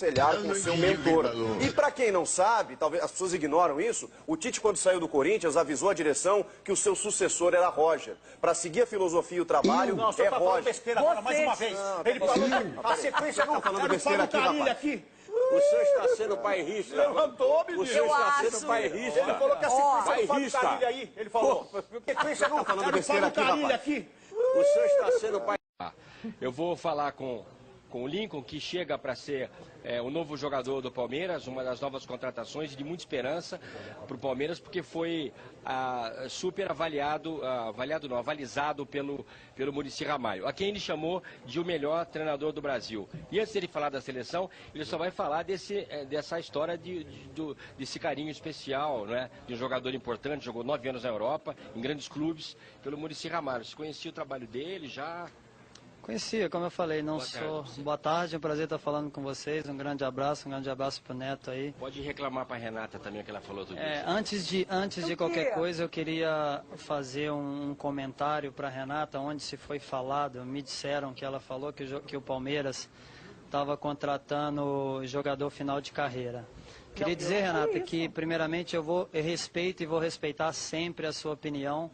aconselhar com seu mentor. E para quem não sabe, talvez as pessoas ignoram isso, o Tite, quando saiu do Corinthians, avisou a direção que o seu sucessor era Roger. Para seguir a filosofia e o trabalho, não, é Roger. Besteira agora, mais uma vez. Ele falou a sequência não falando besteira aqui, rapaz. aqui. O senhor está sendo bairrista. Levantou, menino. O senhor está sendo bairrista. Ele falou que a sequência não faz bairrista. Carilho aí. Ele falou. Sequência não falando besteira aqui, rapaz. aqui. O senhor está sendo bairrista. Eu vou falar com o Lincoln, que chega para ser o novo jogador do Palmeiras, uma das novas contratações, de muita esperança para o Palmeiras, porque foi super avalizado pelo Muricy Ramalho, a quem ele chamou de o melhor treinador do Brasil. E antes dele falar da seleção, ele só vai falar dessa história desse carinho especial, né, de um jogador importante, jogou 9 anos na Europa, em grandes clubes, pelo Muricy Ramalho. Você conhecia o trabalho dele já? Conhecia, como eu falei, Boa tarde, é um prazer estar falando com vocês. Um grande abraço pro Neto aí. Pode reclamar para a Renata também o que ela falou tudo isso. Antes de qualquer coisa, eu queria fazer um comentário para a Renata, onde se foi falado, me disseram que ela falou que o Palmeiras estava contratando jogador final de carreira. Queria dizer, Renata, que primeiramente eu respeito e vou respeitar sempre a sua opinião,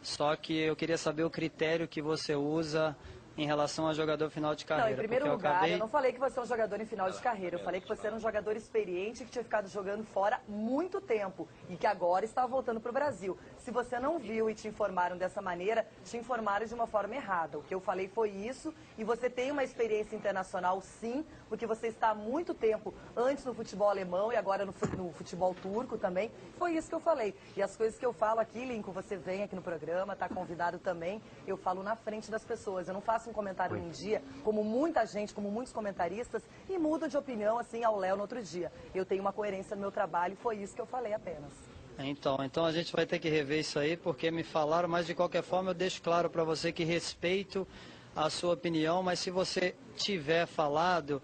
só que eu queria saber o critério que você usa em relação a jogador final de carreira. Não, em primeiro lugar, eu não falei que você é um jogador em final de carreira. Eu falei que você era um jogador experiente que tinha ficado jogando fora muito tempo e que agora estava voltando para o Brasil. Se você não viu e te informaram dessa maneira, te informaram de uma forma errada. O que eu falei foi isso, e você tem uma experiência internacional sim, porque você está há muito tempo antes no futebol alemão e agora no futebol turco também. Foi isso que eu falei. E as coisas que eu falo aqui, Lincoln, você vem aqui no programa, está convidado também, eu falo na frente das pessoas. Eu não faço um comentário num dia, como muita gente, como muitos comentaristas, e mudo de opinião assim ao Léo no outro dia. Eu tenho uma coerência no meu trabalho e foi isso que eu falei apenas. Então a gente vai ter que rever isso aí, porque me falaram, mas de qualquer forma eu deixo claro para você que respeito a sua opinião, mas se você tiver falado,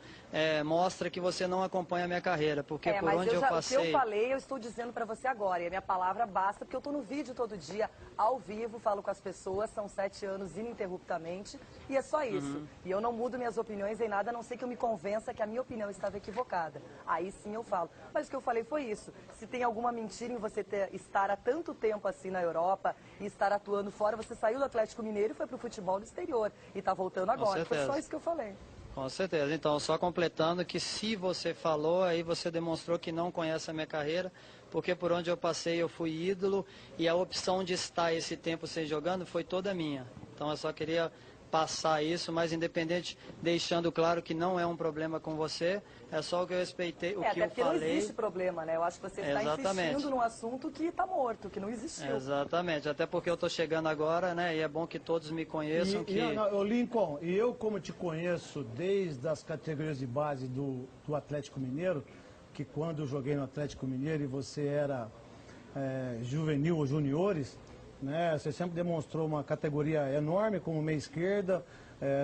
mostra que você não acompanha a minha carreira, porque por onde eu passei... O que eu falei, eu estou dizendo para você agora, e a minha palavra basta, porque eu estou no vídeo todo dia, ao vivo, falo com as pessoas, são 7 anos ininterruptamente, e é só isso. E eu não mudo minhas opiniões em nada, a não ser que eu me convença que a minha opinião estava equivocada. Aí sim eu falo. Mas o que eu falei foi isso. Se tem alguma mentira em você estar há tanto tempo assim na Europa e estar atuando fora, você saiu do Atlético Mineiro e foi para o futebol do exterior, e está voltando agora. Foi só isso que eu falei. Com certeza. Então, só completando que se você falou, aí você demonstrou que não conhece a minha carreira, porque por onde eu passei eu fui ídolo e a opção de estar esse tempo sem jogando foi toda minha. Então, eu só queria passar isso, mas independente, deixando claro que não é um problema com você, é só o que eu respeitei, o que eu falei. Não existe problema, né? Eu acho que você está insistindo num assunto que está morto, que não existiu. Exatamente, até porque eu estou chegando agora, né? E é bom que todos me conheçam. Lincoln, e eu como te conheço desde as categorias de base do Atlético Mineiro, que quando eu joguei no Atlético Mineiro e você era juvenil ou juniores, né? Você sempre demonstrou uma categoria enorme como meia esquerda,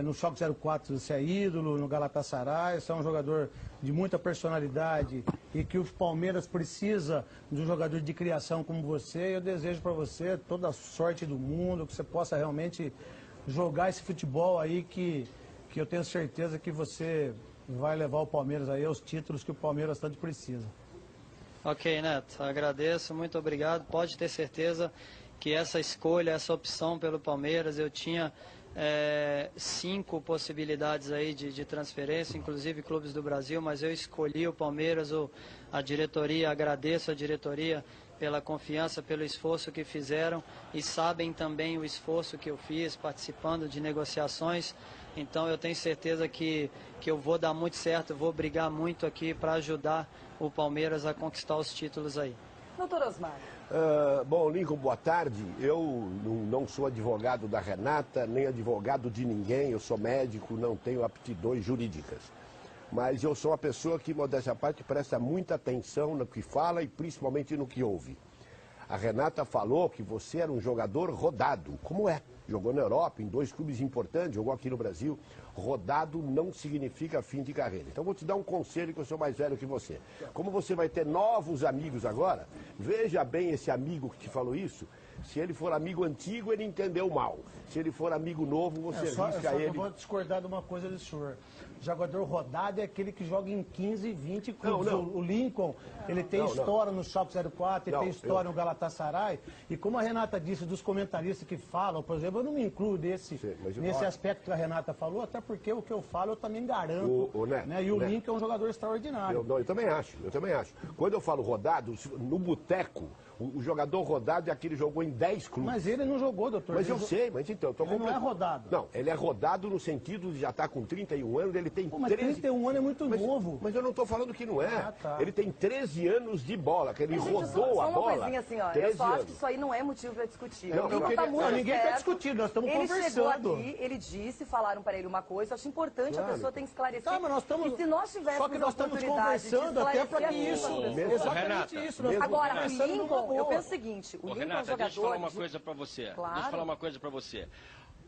no Schalke 04 você é ídolo, no Galatasaray, você é um jogador de muita personalidade e que o Palmeiras precisa de um jogador de criação como você. Eu desejo para você toda a sorte do mundo, que você possa realmente jogar esse futebol aí que eu tenho certeza que você vai levar o Palmeiras aí aos títulos que o Palmeiras tanto precisa. Ok, Neto, agradeço, muito obrigado. Pode ter certeza que essa escolha, essa opção pelo Palmeiras, eu tinha 5 possibilidades aí de transferência, inclusive clubes do Brasil, mas eu escolhi o Palmeiras, a diretoria, agradeço a diretoria pela confiança, pelo esforço que fizeram e sabem também o esforço que eu fiz participando de negociações. Então eu tenho certeza que eu vou dar muito certo, vou brigar muito aqui para ajudar o Palmeiras a conquistar os títulos aí. Doutor Osmar. Bom, Lincoln, boa tarde. Eu não sou advogado da Renata, nem advogado de ninguém. Eu sou médico, não tenho aptidões jurídicas. Mas eu sou uma pessoa que, modéstia à parte, presta muita atenção no que fala e principalmente no que ouve. A Renata falou que você era um jogador rodado, como é. Jogou na Europa, em 2 clubes importantes, jogou aqui no Brasil. Rodado não significa fim de carreira. Então vou te dar um conselho, que eu sou mais velho que você. Como você vai ter novos amigos agora, veja bem esse amigo que te falou isso, Se ele for amigo antigo, ele entendeu mal. Se ele for amigo novo, você risca ele. Eu vou discordar de uma coisa do senhor. Jogador rodado é aquele que joga em 15, 20 clubes. O Lincoln, ele tem história no Schalke 04, ele tem história no Galatasaray. E como a Renata disse, dos comentaristas que falam, por exemplo, eu não me incluo nesse aspecto que a Renata falou, até porque o que eu falo eu também garanto. E o Lincoln é um jogador extraordinário. Eu também acho. Quando eu falo rodado, no boteco, o jogador rodado é aquele que jogou em 10 clubes. Mas ele não jogou, doutor. Mas eu sei, mas então... Ele não é rodado. Não, ele é rodado no sentido de já estar com 31 anos, ele tem 13... Mas 31 anos é muito novo. Mas eu não estou falando que não é. Ele tem 13 anos de bola, que ele rodou a bola. Só uma coisinha assim, ó. Eu só acho que isso aí não é motivo para discutir. Ninguém está discutindo, nós estamos conversando. Ele chegou aqui, ele disse, falaram para ele uma coisa, eu acho importante, a pessoa tem que esclarecer. Tá, mas nós estamos... E se nós tivéssemos Só que nós estamos conversando até para que isso... Exatamente isso. Agora, o Lincoln, eu penso o seguinte, o Lincoln é um jogador... Deixa eu falar uma coisa para você. Claro. Deixa eu falar uma coisa para você.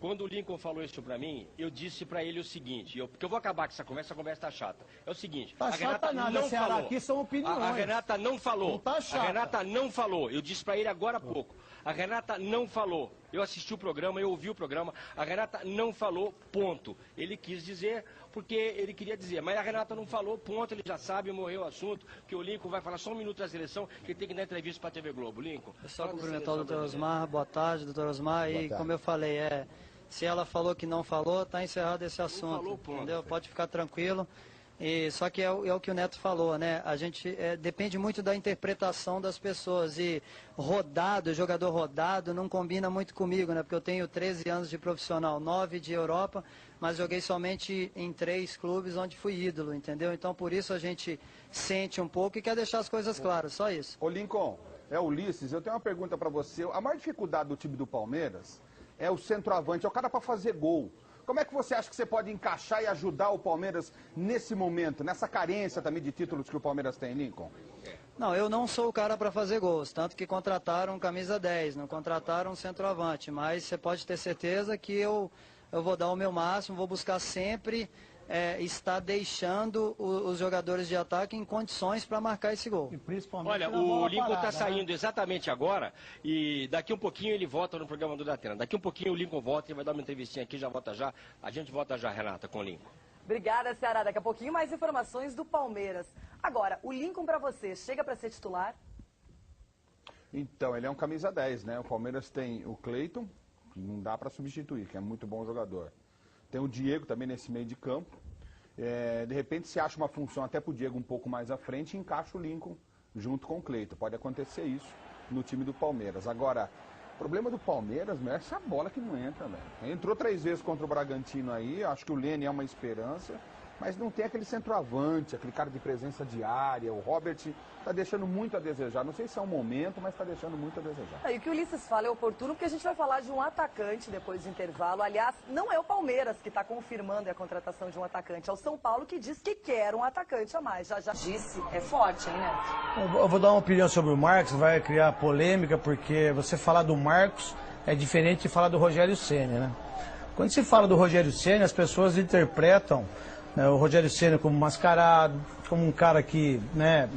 Quando o Lincoln falou isso pra mim, eu disse pra ele o seguinte, porque eu vou acabar com essa conversa tá chata. É o seguinte, a Renata não falou. Aqui são opiniões. A Renata não falou. Não tá chata. A Renata não falou. Eu disse pra ele agora há pouco. A Renata não falou. Eu assisti o programa, eu ouvi o programa. A Renata não falou, ponto. Ele quis dizer porque ele queria dizer, mas a Renata não falou, ponto. Ele já sabe, morreu o assunto, que o Lincoln vai falar só um minuto da seleção, que ele tem que dar entrevista pra TV Globo. Lincoln. Eu só cumprimentar o doutor Osmar. Boa tarde, doutor Osmar. E como eu falei, se ela falou que não falou, está encerrado esse assunto, falou, entendeu? Pode ficar tranquilo. E, só que é o que o Neto falou, né? A gente depende muito da interpretação das pessoas. E jogador rodado, não combina muito comigo, né? Porque eu tenho 13 anos de profissional, 9 de Europa, mas joguei somente em 3 clubes onde fui ídolo, entendeu? Então, por isso a gente sente um pouco e quer deixar as coisas claras, só isso. Ô Lincoln, Ulisses, eu tenho uma pergunta para você. A maior dificuldade do time do Palmeiras é o centroavante, é o cara para fazer gol. Como é que você acha que você pode encaixar e ajudar o Palmeiras nesse momento, nessa carência também de títulos que o Palmeiras tem, Lincoln? Não, eu não sou o cara para fazer gols, tanto que contrataram camisa 10, não contrataram um centroavante, mas você pode ter certeza que eu vou dar o meu máximo, vou buscar sempre estar deixando os jogadores de ataque em condições para marcar esse gol. Olha, o Lincoln está saindo exatamente agora e daqui um pouquinho ele volta no programa do Datena. Daqui um pouquinho o Lincoln volta e vai dar uma entrevistinha aqui, já volta já. A gente volta já, Renata, com o Lincoln. Obrigada, Ceará. Daqui a pouquinho mais informações do Palmeiras. Agora, o Lincoln para você, chega para ser titular? Então, ele é um camisa 10, né? O Palmeiras tem o Cleiton, que não dá para substituir, que é muito bom jogador. Tem o Diego também nesse meio de campo. De repente se acha uma função até para o Diego um pouco mais à frente e encaixa o Lincoln junto com o Cleiton. Pode acontecer isso no time do Palmeiras. Agora, o problema do Palmeiras é essa bola que não entra, velho. Entrou 3 vezes contra o Bragantino aí, acho que o Lene é uma esperança, mas não tem aquele centroavante, aquele cara de presença diária. O Robert está deixando muito a desejar. Não sei se é um momento, mas está deixando muito a desejar. E o que o Ulisses fala é oportuno, porque a gente vai falar de um atacante depois do intervalo. Aliás, não é o Palmeiras que está confirmando a contratação de um atacante, é o São Paulo que diz que quer um atacante a mais. Já disse, é forte, hein, Neto? Eu vou dar uma opinião sobre o Marcos, vai criar polêmica, porque você falar do Marcos é diferente de falar do Rogério Ceni, né? Quando se fala do Rogério Ceni, as pessoas interpretam o Rogério Ceni como mascarado, como um cara que, né...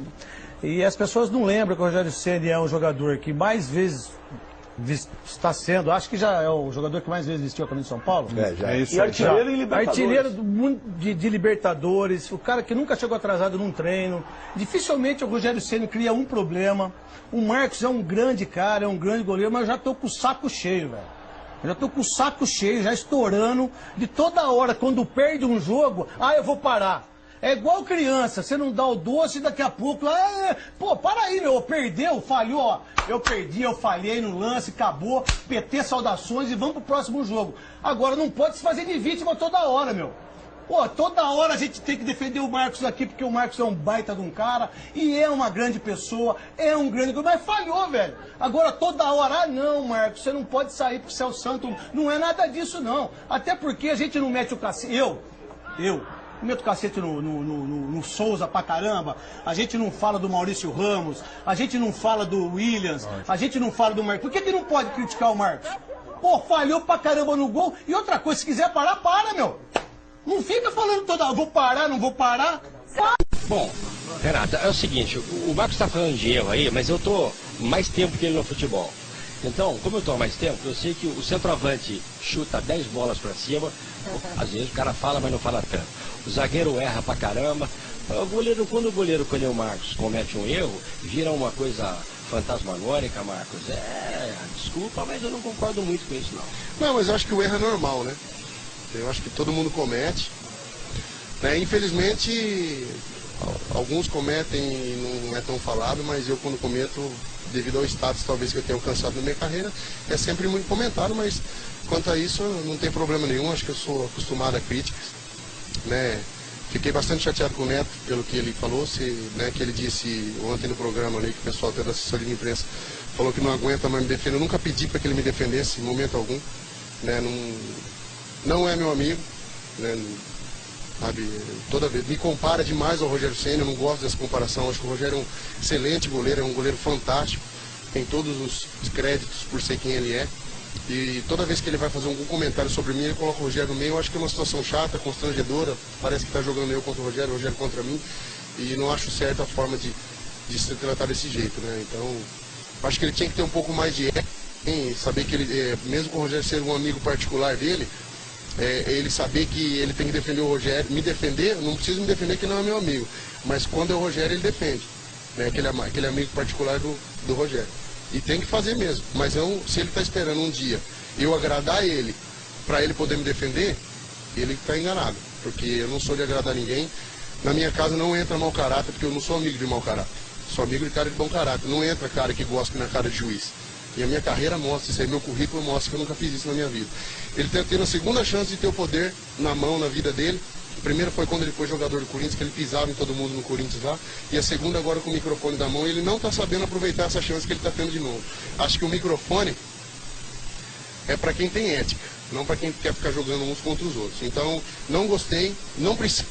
E as pessoas não lembram que o Rogério Ceni é um jogador que mais vezes está sendo, acho que já é o jogador que mais vezes vestiu a camisa de São Paulo. Já é isso. E artilheiro em Libertadores. Artilheiro de Libertadores, o cara que nunca chegou atrasado num treino. Dificilmente o Rogério Ceni cria um problema. O Marcos é um grande cara, é um grande goleiro, mas eu já estou com o saco cheio, velho. Eu já tô com o saco cheio, já estourando, de toda hora, quando perde um jogo, eu vou parar. É igual criança, você não dá o doce e daqui a pouco, pô, para aí, meu, perdeu, falhou, ó. Eu perdi, eu falhei no lance, acabou, PT, saudações e vamos pro próximo jogo. Agora não pode se fazer de vítima toda hora, meu. Pô, toda hora a gente tem que defender o Marcos aqui, porque o Marcos é um baita de um cara, e é uma grande pessoa, é um grande... Mas falhou, velho. Agora toda hora, não, Marcos, você não pode sair pro céu santo. Não é nada disso, não. Até porque a gente não mete o cacete... Eu meto o cacete no Souza pra caramba, a gente não fala do Maurício Ramos, a gente não fala do Williams, a gente não fala do Marcos. Por que não pode criticar o Marcos? Pô, falhou pra caramba no gol, e outra coisa, se quiser parar, para, meu. Não fica falando toda hora, vou parar, não vou parar. Bom, Renata, é o seguinte, o Marcos está falando de erro aí, mas eu tô mais tempo que ele no futebol. Então, como eu estou há mais tempo, eu sei que o centroavante chuta 10 bolas para cima, às vezes o cara fala, mas não fala tanto. O zagueiro erra pra caramba. O goleiro, quando o goleiro Cândido Marcos comete um erro, vira uma coisa fantasmagórica, Marcos. Desculpa, mas eu não concordo muito com isso, não. Não, mas eu acho que o erro é normal, né? Eu acho que todo mundo comete. Né? Infelizmente, alguns cometem e não é tão falado, mas eu quando cometo, devido ao status talvez que eu tenha alcançado na minha carreira, é sempre muito comentado, mas quanto a isso não tem problema nenhum, acho que eu sou acostumado a críticas. Né? Fiquei bastante chateado com o Neto pelo que ele falou, né, que ele disse ontem no programa ali, que o pessoal até da assessoria de imprensa falou que não aguenta mais me defender. Eu nunca pedi para que ele me defendesse em momento algum. Né? Não é meu amigo. Né? Sabe, toda vez me compara demais ao Rogério Ceni, eu não gosto dessa comparação. Acho que o Rogério é um excelente goleiro, é um goleiro fantástico, tem todos os créditos por ser quem ele é. E toda vez que ele vai fazer algum comentário sobre mim, ele coloca o Rogério no meio. Eu acho que é uma situação chata, constrangedora. Parece que está jogando eu contra o Rogério contra mim. E não acho certa a forma de se tratar desse jeito, né? Então, acho que ele tinha que ter um pouco mais de saber que ele, mesmo com o Rogério ser um amigo particular dele, ele saber que ele tem que defender o Rogério. Me defender, não precisa me defender que não é meu amigo. Mas quando é o Rogério, ele defende. Né? Aquele amigo particular do Rogério. E tem que fazer mesmo. Mas se ele está esperando um dia eu agradar ele, para ele poder me defender, ele está enganado. Porque eu não sou de agradar ninguém. Na minha casa não entra mau caráter, porque eu não sou amigo de mau caráter. Sou amigo de cara de bom caráter. Não entra cara que gosta na cara de juiz. E a minha carreira mostra isso aí, meu currículo mostra que eu nunca fiz isso na minha vida. Ele está tendo a segunda chance de ter o poder na mão, na vida dele. A primeira foi quando ele foi jogador do Corinthians, que ele pisava em todo mundo no Corinthians lá. E a segunda agora com o microfone da mão, ele não está sabendo aproveitar essa chance que ele está tendo de novo. Acho que o microfone é para quem tem ética, não para quem quer ficar jogando uns contra os outros. Então, não gostei, não preciso,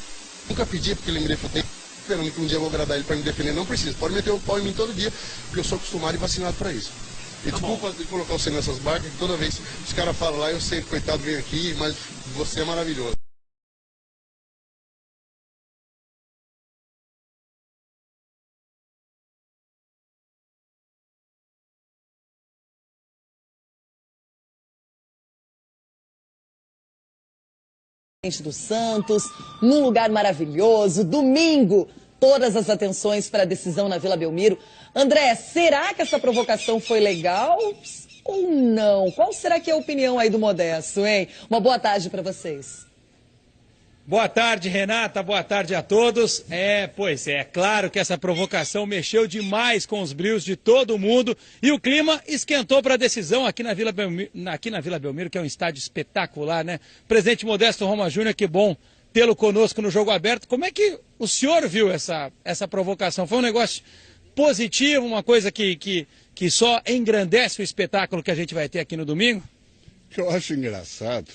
nunca pedi porque ele me defender, esperando que um dia eu vou agradar ele para me defender, não preciso. Pode meter o pau em mim todo dia, porque eu sou acostumado e vacinado para isso. E desculpa de colocar você nessas barcas, que toda vez que os caras falam lá, eu sei, coitado, vem aqui, mas você é maravilhoso. Do Santos, num lugar maravilhoso, domingo, todas as atenções para a decisão na Vila Belmiro. André, será que essa provocação foi legal ou não? Qual será que é a opinião aí do Modesto, hein? Uma boa tarde para vocês. Boa tarde, Renata, boa tarde a todos. Claro que essa provocação mexeu demais com os brios de todo mundo e o clima esquentou para a decisão aqui na Vila Belmiro, que é um estádio espetacular, né? Presidente Modesto Roma Júnior, que bom tê-lo conosco no Jogo Aberto. Como é que o senhor viu essa provocação? Foi um negócio positivo, uma coisa que só engrandece o espetáculo que a gente vai ter aqui no domingo? O que eu acho engraçado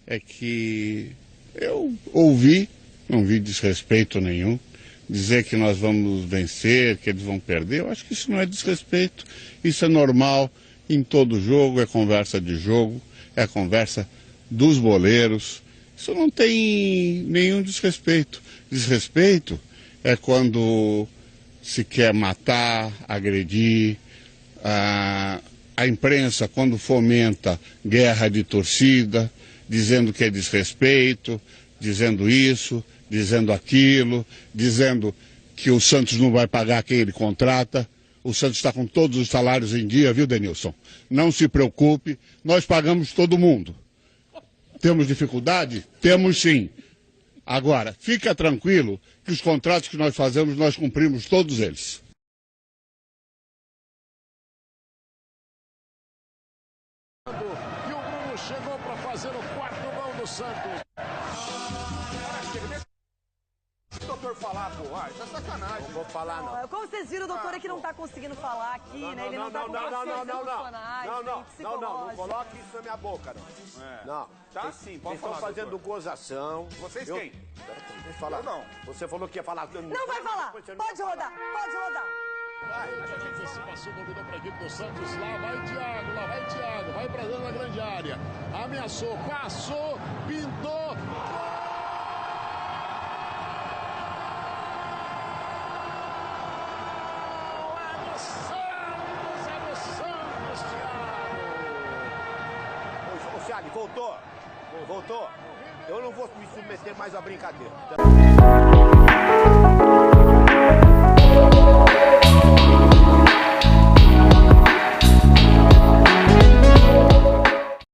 é que eu ouvi, não vi desrespeito nenhum, dizer que nós vamos vencer, que eles vão perder. Eu acho que isso não é desrespeito, isso é normal em todo jogo, é conversa de jogo, é conversa dos boleiros. Isso não tem nenhum desrespeito. Desrespeito é quando se quer matar, agredir. A imprensa, quando fomenta guerra de torcida, dizendo que é desrespeito, dizendo isso, dizendo aquilo, dizendo que o Santos não vai pagar quem ele contrata. O Santos está com todos os salários em dia, viu, Denilson? Não se preocupe, nós pagamos todo mundo. Temos dificuldade? Temos sim. Agora, fica tranquilo que os contratos que nós fazemos, nós cumprimos todos eles. E o Bruno chegou para fazer o quarto gol do Santos. Se o doutor falar, pô, isso é sacanagem. Não vou falar, não. Como vocês viram, o doutor é que não está conseguindo falar aqui, né? Ele não está com consciência emocionais, não coloque isso na minha boca, não. Não, tá? Sim, vocês estão fazendo gozação. Vocês quem? Deixa eu falar. Não. Você falou que ia falar. Não vai falar, pode rodar, pode rodar. Vai, antecipação, dominou para a equipe do Santos. Lá vai Thiago, vai para dentro da grande área. Ameaçou, passou, pintou. É do Santos, Thiago. Voltou. Eu não vou me submeter mais à brincadeira.